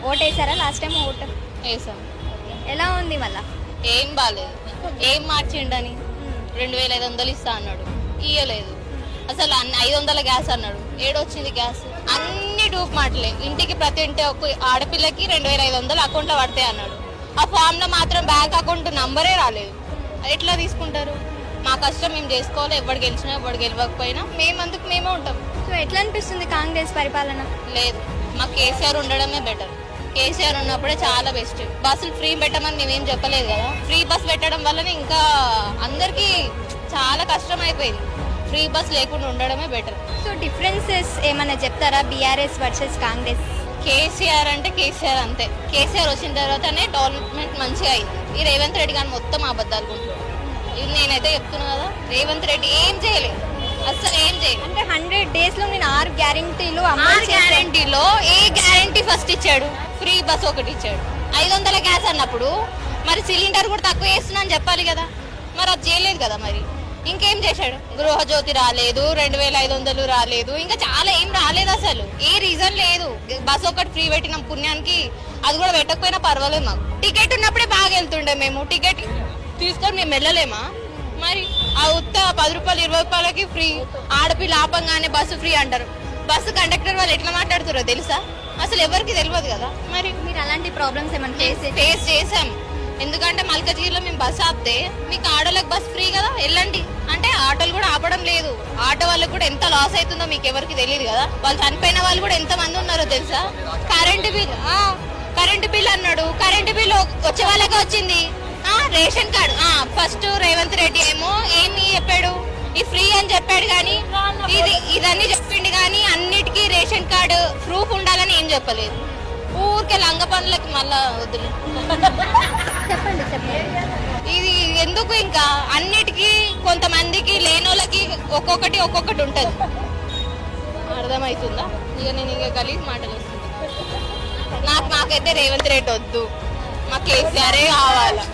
ఓటేసారా last time vote? వేసాం. ఎలా ఉంది మళ్ళా? ఏం బాగాలేదు. ఏం మార్చిండని 2500 ఇస్తా అన్నాడు, ఇయ్యలేదు. అసలు 500 గ్యాస్ అన్నాడు, ఏడొచ్చింది గ్యాస్? అన్ని డూప్ మాటలే. ఇంటికి ప్రతి ఇంటి ఒక ఆడపిల్లకి 2500 అకౌంట్లో పడతాయి అన్నాడు. ఆ ఫామ్ లో మాత్రం బ్యాంక్ అకౌంట్ నంబరే రాలేదు. ఎట్లా తీసుకుంటారు? మా కష్టం మేము చేసుకోవాలి. ఎవరు గెలిచినా ఎవరు గెలవకపోయినా మేమందుకు మేమే ఉంటాం. సో ఎట్లా అనిపిస్తుంది కాంగ్రెస్ పరిపాలన? లేదు, మాకు కేసీఆర్ ఉండడమే బెటర్. కేసీఆర్ ఉన్నప్పుడే చాలా బెస్ట్. బస్సులు ఫ్రీ పెట్టమని మేమేం చెప్పలేదు కదా. ఫ్రీ బస్ పెట్టడం వల్లనే ఇంకా అందరికీ చాలా కష్టం అయిపోయింది. ఫ్రీ బస్ లేకుండా ఉండడమే బెటర్. సో డిఫరెన్సెస్ ఏమైనా చెప్తారా బీఆర్ఎస్ వర్సెస్ కాంగ్రెస్? కేసీఆర్ అంటే కేసీఆర్ అంతే. కేసీఆర్ వచ్చిన తర్వాతనే డెవలప్మెంట్ మంచిగా అయింది. ఈ రేవంత్ రెడ్డి కానీ మొత్తం అబద్ధాలు కొంటున్నాడు. ఇది నేనైతే చెప్తున్నా కదా, రేవంత్ రెడ్డి ఏం చేయలేదు, అసలు ఏం చేయలేదు. అంటే 100 days లో నేను 6 గ్యారెంటీలు గ్యారెంటీలో ఏ గ్యారెంటీ ఫస్ట్ ఇచ్చాడు? ఫ్రీ బస్ ఒకటి ఇచ్చాడు. 500 గ్యాస్ అన్నప్పుడు మరి సిలిండర్ కూడా తక్కువ వేస్తున్నా అని చెప్పాలి కదా. మరి అది చేయలేదు కదా. మరి ఇంకేం చేశాడు? గృహజ్యోతి రాలేదు, 2500 రాలేదు, ఇంకా చాలా ఏం రాలేదు. అసలు ఏ రీజన్ లేదు. బస్ ఒకటి ఫ్రీ పెట్టినాం పుణ్యానికి, అది కూడా పెట్టకపోయినా పర్వాలేదు. మాకు టికెట్ ఉన్నప్పుడే బాగా వెళ్తుండే. మేము టికెట్ తీసుకొని మేము వెళ్ళలేమా? మరి ఆ ఉత్త 10 రూపాయలు 20 రూపాయలకి ఫ్రీ. ఆడపిల్ల ఆపంగానే బస్సు ఫ్రీ అంటారు. బస్సు కండక్టర్ వాళ్ళు ఎట్లా మాట్లాడుతారో తెలుసా? అసలు ఎవరికి తెలియదు కదా. మరి మీరు అలాంటి ప్రాబ్లమ్స్ ఏమైనా ఫేస్ చేసాం. ఎందుకంటే మల్కజ్గిరిలో మేము బస్ ఆపితే మీకు ఆటోలకు బస్ ఫ్రీ కదా, వెళ్ళండి అంటే ఆటోలు కూడా ఆపడం లేదు. ఆటో వాళ్ళకి కూడా ఎంత లాస్ అవుతుందో మీకు ఎవరికి తెలియదు కదా. వాళ్ళు చనిపోయిన వాళ్ళు కూడా ఎంత మంది ఉన్నారో తెలుసా? కరెంటు బిల్ అన్నాడు. కరెంటు బిల్ వచ్చే వాళ్ళకే వచ్చింది. Ration card first Revanth Reddy ఏమి చెప్పాడు? ఈ ఫ్రీ అని చెప్పాడు కానీ ఇదన్నీ చెప్పిండు కానీ అన్నిటికీ రేషన్ కార్డు ప్రూఫ్ ఉండాలని ఏం చెప్పలేదు. ఊరికే లంగ పనులకి మళ్ళా వద్దులే. ఇది ఎందుకు? ఇంకా అన్నిటికీ కొంతమందికి లేనోళ్ళకి ఒక్కొక్కటి ఉంటది. అర్థమవుతుందా? ఇక నేను ఇంకా గలీజ్ మాటలు వస్తుంది. మాకైతే రేవంత్ రెడ్డి వద్దు, మాకు కేసీఆరే కావాలా.